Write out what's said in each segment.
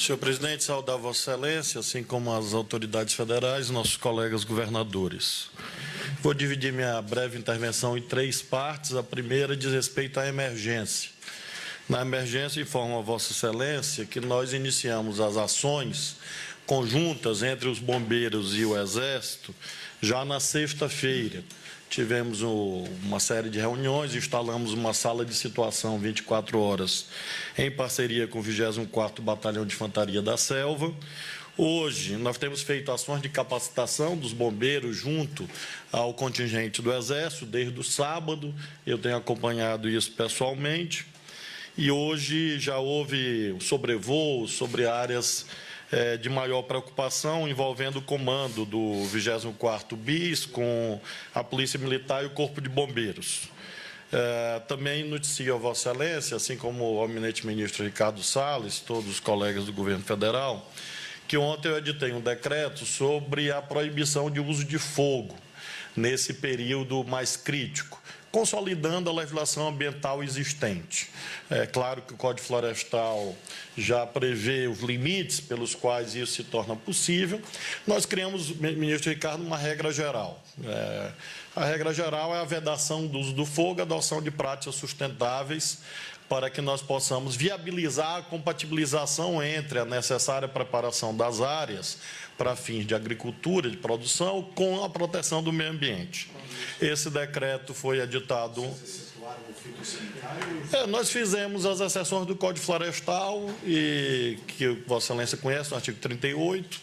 Senhor presidente, saudar Vossa Excelência, assim como as autoridades federais, nossos colegas governadores. Vou dividir minha breve intervenção em 3 partes. A primeira diz respeito à emergência. Na emergência, informo a Vossa Excelência que nós iniciamos as ações conjuntas entre os bombeiros e o Exército já na sexta-feira. Tivemos uma série de reuniões, instalamos uma sala de situação 24 horas em parceria com o 24º Batalhão de Infantaria da Selva. Hoje, nós temos feito ações de capacitação dos bombeiros junto ao contingente do Exército, desde o sábado. Eu tenho acompanhado isso pessoalmente. E hoje já houve sobrevoo sobre áreas de maior preocupação, envolvendo o comando do 24º BIS com a Polícia Militar e o Corpo de Bombeiros. Também noticio a Vossa Excelência, assim como o eminente ministro Ricardo Salles, todos os colegas do governo federal, que ontem eu editei um decreto sobre a proibição de uso de fogo nesse período mais crítico, consolidando a legislação ambiental existente. É claro que o Código Florestal já prevê os limites pelos quais isso se torna possível. Nós criamos, ministro Ricardo, uma regra geral. A regra geral é a vedação do uso do fogo, a adoção de práticas sustentáveis, para que nós possamos viabilizar a compatibilização entre a necessária preparação das áreas para fins de agricultura, de produção, com a proteção do meio ambiente. Esse decreto foi editado... nós fizemos as exceções do Código Florestal, e que Vossa Excelência conhece, no artigo 38,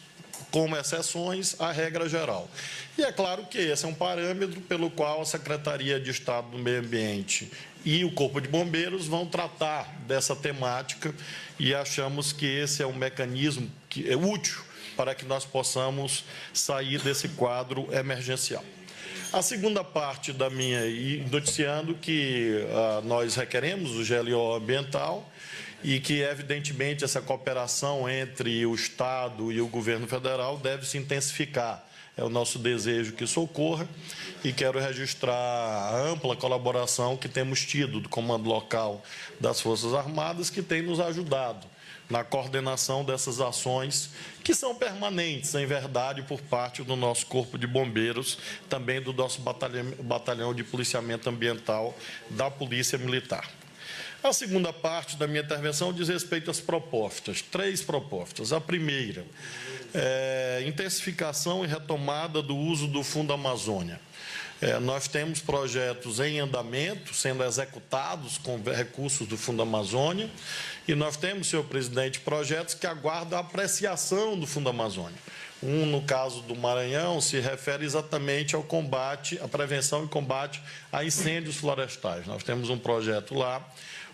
como exceções à regra geral. E é claro que esse é um parâmetro pelo qual a Secretaria de Estado do Meio Ambiente e o Corpo de Bombeiros vão tratar dessa temática, e achamos que esse é um mecanismo que é útil para que nós possamos sair desse quadro emergencial. A segunda parte da minha, noticiando que nós requeremos o GLO ambiental e que, evidentemente, essa cooperação entre o Estado e o governo federal deve se intensificar. É o nosso desejo que isso ocorra, e quero registrar a ampla colaboração que temos tido do Comando Local das Forças Armadas, que tem nos ajudado na coordenação dessas ações, que são permanentes, em verdade, por parte do nosso Corpo de Bombeiros, também do nosso batalhão de policiamento ambiental da Polícia Militar. A segunda parte da minha intervenção diz respeito às propostas, 3 propostas. A primeira é intensificação e retomada do uso do Fundo Amazônia. Nós temos projetos em andamento, sendo executados com recursos do Fundo Amazônia, e nós temos, senhor presidente, projetos que aguardam a apreciação do Fundo Amazônia. No caso do Maranhão, se refere exatamente ao combate, à prevenção e combate a incêndios florestais. Nós temos um projeto lá,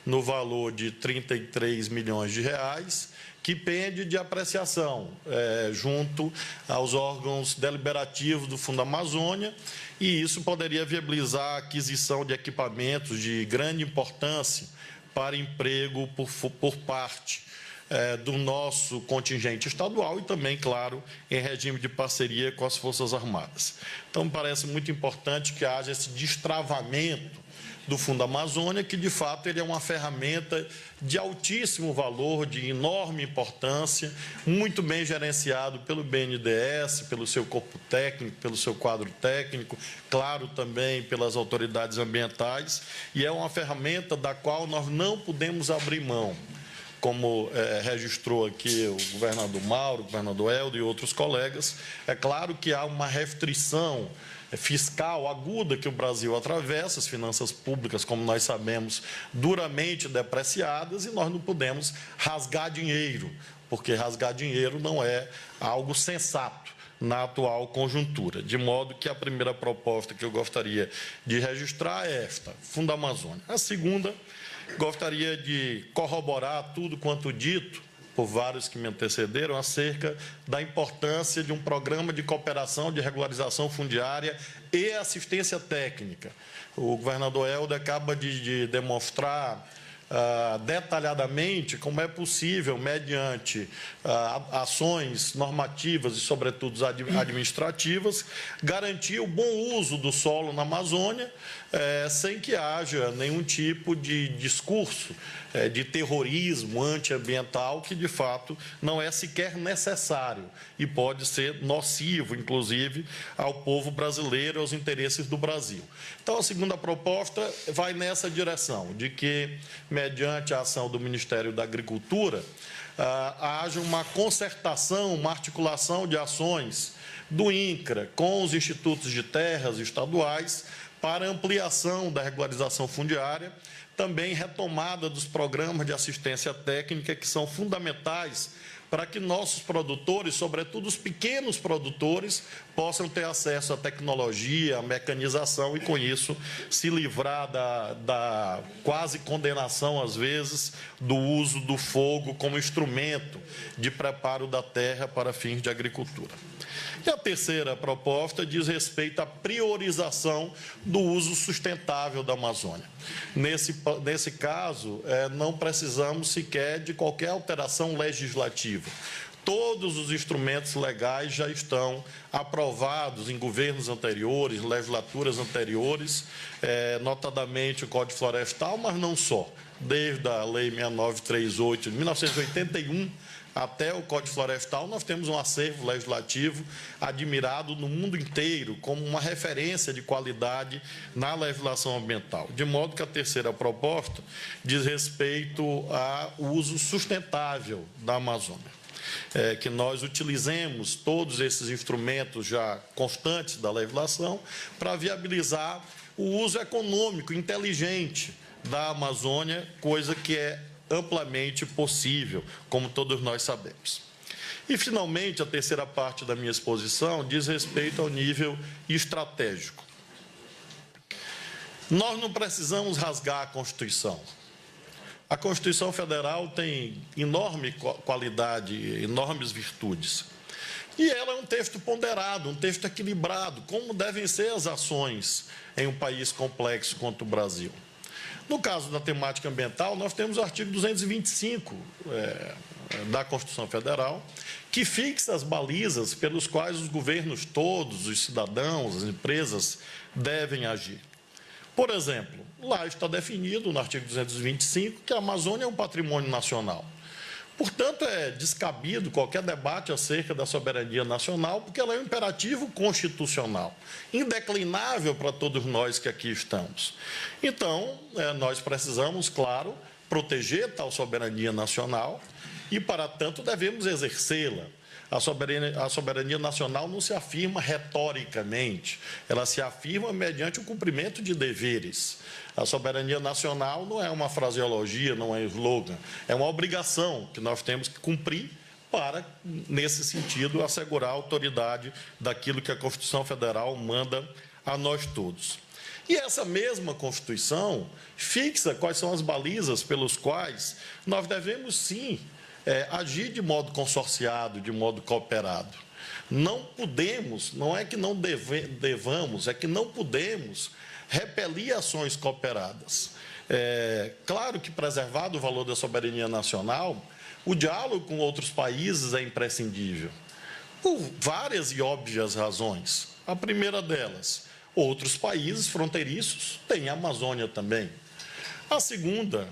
no valor de 33 milhões de reais, que pende de apreciação junto aos órgãos deliberativos do Fundo Amazônia, e isso poderia viabilizar a aquisição de equipamentos de grande importância para emprego por parte do nosso contingente estadual e também, claro, em regime de parceria com as Forças Armadas. Então, me parece muito importante que haja esse destravamento do Fundo Amazônia, que, de fato, ele é uma ferramenta de altíssimo valor, de enorme importância, muito bem gerenciado pelo BNDES, pelo seu corpo técnico, pelo seu quadro técnico, claro, também pelas autoridades ambientais, e é uma ferramenta da qual nós não podemos abrir mão, como registrou aqui o governador Mauro, o governador Helder e outros colegas. É claro que há uma restrição fiscal aguda que o Brasil atravessa, as finanças públicas, como nós sabemos, duramente depreciadas, e nós não podemos rasgar dinheiro, porque rasgar dinheiro não é algo sensato na atual conjuntura. De modo que a primeira proposta que eu gostaria de registrar é esta, Fundo Amazônia. A segunda, gostaria de corroborar tudo quanto dito por vários que me antecederam, acerca da importância de um programa de cooperação, de regularização fundiária e assistência técnica. O governador Helder acaba de demonstrar detalhadamente como é possível, mediante ações normativas e, sobretudo, administrativas, garantir o bom uso do solo na Amazônia, sem que haja nenhum tipo de discurso de terrorismo antiambiental, que, de fato, não é sequer necessário e pode ser nocivo, inclusive, ao povo brasileiro e aos interesses do Brasil. Então, a segunda proposta vai nessa direção, de que, mediante a ação do Ministério da Agricultura, haja uma concertação, uma articulação de ações do INCRA com os institutos de terras estaduais para ampliação da regularização fundiária, também retomada dos programas de assistência técnica, que são fundamentais para que nossos produtores, sobretudo os pequenos produtores, possam ter acesso à tecnologia, à mecanização e, com isso, se livrar da quase condenação, às vezes, do uso do fogo como instrumento de preparo da terra para fins de agricultura. E a terceira proposta diz respeito à priorização do uso sustentável da Amazônia. Nesse caso, não precisamos sequer de qualquer alteração legislativa. Todos os instrumentos legais já estão aprovados em governos anteriores, legislaturas anteriores, notadamente o Código Florestal, mas não só. Desde a Lei 6938 de 1981, até o Código Florestal, nós temos um acervo legislativo admirado no mundo inteiro como uma referência de qualidade na legislação ambiental. De modo que a terceira proposta diz respeito ao uso sustentável da Amazônia. Que nós utilizemos todos esses instrumentos já constantes da legislação para viabilizar o uso econômico inteligente da Amazônia, coisa que é amplamente possível, como todos nós sabemos. E, finalmente, a terceira parte da minha exposição diz respeito ao nível estratégico. Nós não precisamos rasgar a Constituição. A Constituição Federal tem enorme qualidade, enormes virtudes. E ela é um texto ponderado, um texto equilibrado, como devem ser as ações em um país complexo quanto o Brasil. No caso da temática ambiental, nós temos o artigo 225 da Constituição Federal, que fixa as balizas pelos quais os governos todos, os cidadãos, as empresas, devem agir. Por exemplo, lá está definido, no artigo 225, que a Amazônia é um patrimônio nacional. Portanto, é descabido qualquer debate acerca da soberania nacional, porque ela é um imperativo constitucional, indeclinável para todos nós que aqui estamos. Então, nós precisamos, claro, proteger tal soberania nacional e, para tanto, devemos exercê-la. A soberania nacional não se afirma retoricamente, ela se afirma mediante o cumprimento de deveres. A soberania nacional não é uma fraseologia, não é um slogan, é uma obrigação que nós temos que cumprir para, nesse sentido, assegurar a autoridade daquilo que a Constituição Federal manda a nós todos. E essa mesma Constituição fixa quais são as balizas pelos quais nós devemos, sim, agir de modo consorciado, de modo cooperado. Não podemos, não é que não devamos, é que não podemos repelir ações cooperadas. Claro que, preservado o valor da soberania nacional, o diálogo com outros países é imprescindível, por várias e óbvias razões. A primeira delas, outros países fronteiriços têm a Amazônia também. A segunda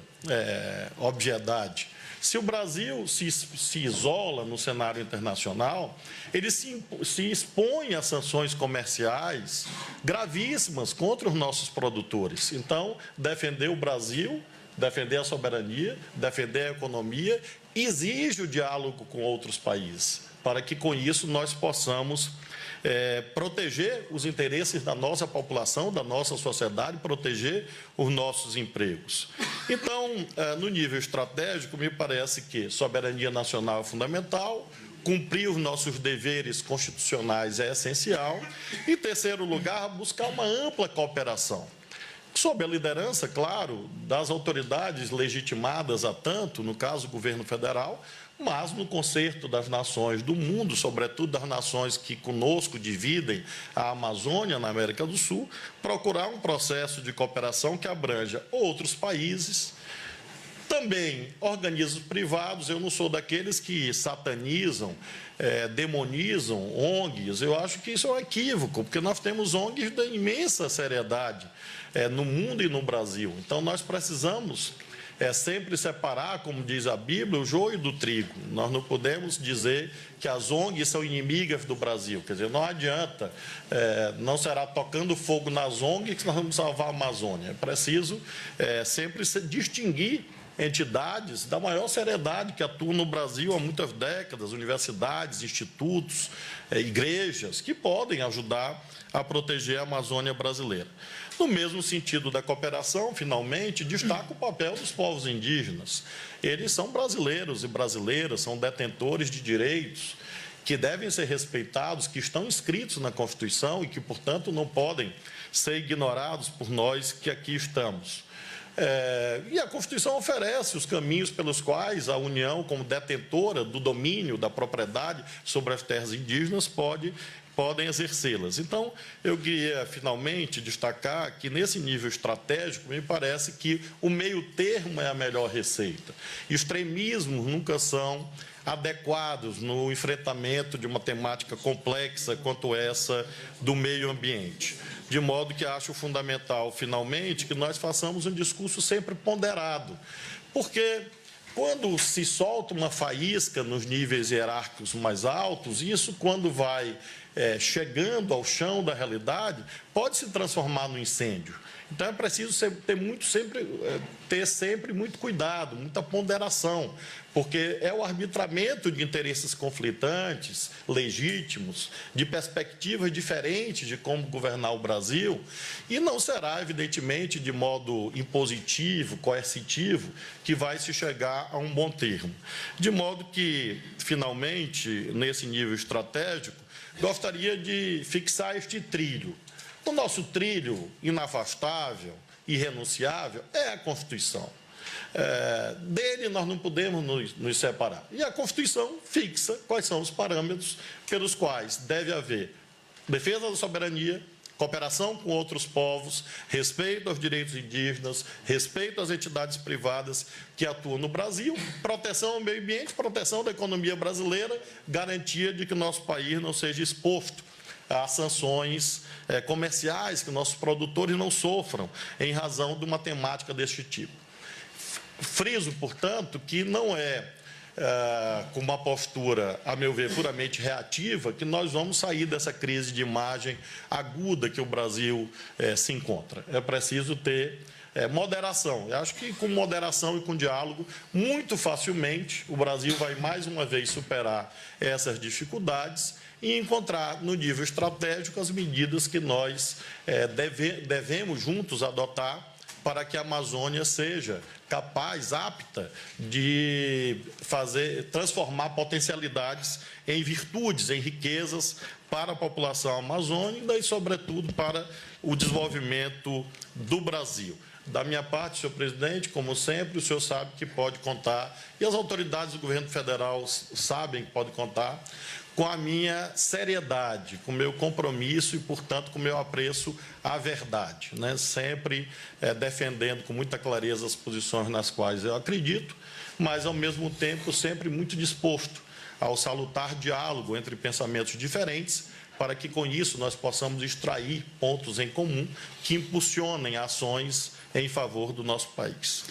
obviedade, se o Brasil se isola no cenário internacional, ele se expõe a sanções comerciais gravíssimas contra os nossos produtores. Então, defender o Brasil, defender a soberania, defender a economia, exige o diálogo com outros países, para que, com isso, nós possamos proteger os interesses da nossa população, da nossa sociedade, proteger os nossos empregos. Então, no nível estratégico, me parece que soberania nacional é fundamental, cumprir os nossos deveres constitucionais é essencial. Em terceiro lugar, buscar uma ampla cooperação, sob a liderança, claro, das autoridades legitimadas a tanto, no caso, o governo federal, mas no concerto das nações do mundo, sobretudo das nações que conosco dividem a Amazônia na América do Sul, procurar um processo de cooperação que abranja outros países, Também organismos privados, eu não sou daqueles que satanizam, demonizam ONGs. Eu acho que isso é um equívoco, porque nós temos ONGs da imensa seriedade no mundo e no Brasil. Então, nós precisamos sempre separar, como diz a Bíblia, o joio do trigo. Nós não podemos dizer que as ONGs são inimigas do Brasil. Quer dizer, não adianta, não será tocando fogo nas ONGs que nós vamos salvar a Amazônia. É preciso sempre distinguir entidades da maior seriedade que atuam no Brasil há muitas décadas, universidades, institutos, igrejas, que podem ajudar a proteger a Amazônia brasileira. No mesmo sentido da cooperação, finalmente, destaca o papel dos povos indígenas. Eles são brasileiros e brasileiras, são detentores de direitos que devem ser respeitados, que estão inscritos na Constituição e que, portanto, não podem ser ignorados por nós que aqui estamos. E a Constituição oferece os caminhos pelos quais a União, como detentora do domínio da propriedade sobre as terras indígenas, podem exercê-las. Então, eu queria, finalmente, destacar que, nesse nível estratégico, me parece que o meio-termo é a melhor receita. Extremismos nunca são adequados no enfrentamento de uma temática complexa quanto essa do meio ambiente. De modo que acho fundamental, finalmente, que nós façamos um discurso sempre ponderado. Porque quando se solta uma faísca nos níveis hierárquicos mais altos, isso, quando vai chegando ao chão da realidade, pode se transformar no incêndio. Então, é preciso ter sempre muito cuidado, muita ponderação, porque é o arbitramento de interesses conflitantes, legítimos, de perspectivas diferentes de como governar o Brasil, e não será, evidentemente, de modo impositivo, coercitivo, que vai se chegar a um bom termo. De modo que, finalmente, nesse nível estratégico, gostaria de fixar este trilho. O nosso trilho inafastável, irrenunciável, é a Constituição. Dele nós não podemos nos separar. E a Constituição fixa quais são os parâmetros pelos quais deve haver defesa da soberania, cooperação com outros povos, respeito aos direitos indígenas, respeito às entidades privadas que atuam no Brasil, proteção ao meio ambiente, proteção da economia brasileira, garantia de que o nosso país não seja exposto a sanções comerciais, que nossos produtores não sofram em razão de uma temática deste tipo. Friso, portanto, que não com uma postura, a meu ver, puramente reativa, que nós vamos sair dessa crise de imagem aguda que o Brasil se encontra. É preciso ter moderação. Eu acho que com moderação e com diálogo, muito facilmente, o Brasil vai mais uma vez superar essas dificuldades e encontrar no nível estratégico as medidas que nós devemos juntos adotar para que a Amazônia seja capaz, apta, de transformar potencialidades em virtudes, em riquezas para a população amazônica e, sobretudo, para o desenvolvimento do Brasil. Da minha parte, senhor presidente, como sempre, o senhor sabe que pode contar, e as autoridades do governo federal sabem que pode contar, com a minha seriedade, com o meu compromisso e, portanto, com o meu apreço à verdade, né? Sempre defendendo com muita clareza as posições nas quais eu acredito, mas, ao mesmo tempo, sempre muito disposto ao salutar diálogo entre pensamentos diferentes, para que, com isso, nós possamos extrair pontos em comum que impulsionem ações em favor do nosso país.